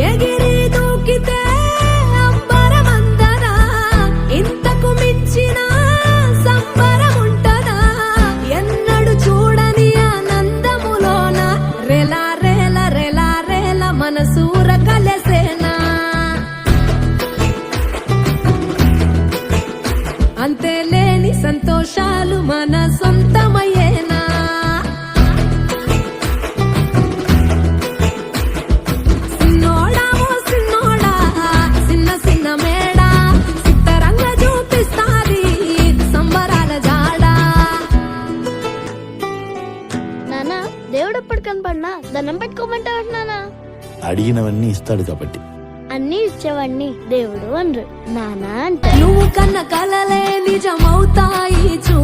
ఎగిరి దూకితే అంబరమందనా ఇంతకు మించిన సంబరం ఉంటదా ఎన్నడు చూడని ఆనందములోన రెలా రేల రెలా రేల మనసూర కలసేనా అంతే లేని సంతోషాలు మన సొంతమయ్యేనా సిన్నోడా ఓ సిన్నోడా చిన్న చిన్న మేడా సిత్తరంగ చూపిస్తాది సంబరాల జాడా. నానా దేవుడు ఎప్పుడు కనపడినా దండం పెట్టుకోమంటాడు నానా. అడిగినవన్నీ ఇస్తాడు కాబట్టి. అన్ని ఇచ్చేవాడిని దేవుడు అనరు నానా అంటారు. నువ్వు కన్న కలలే నిజమవుతాయి చూ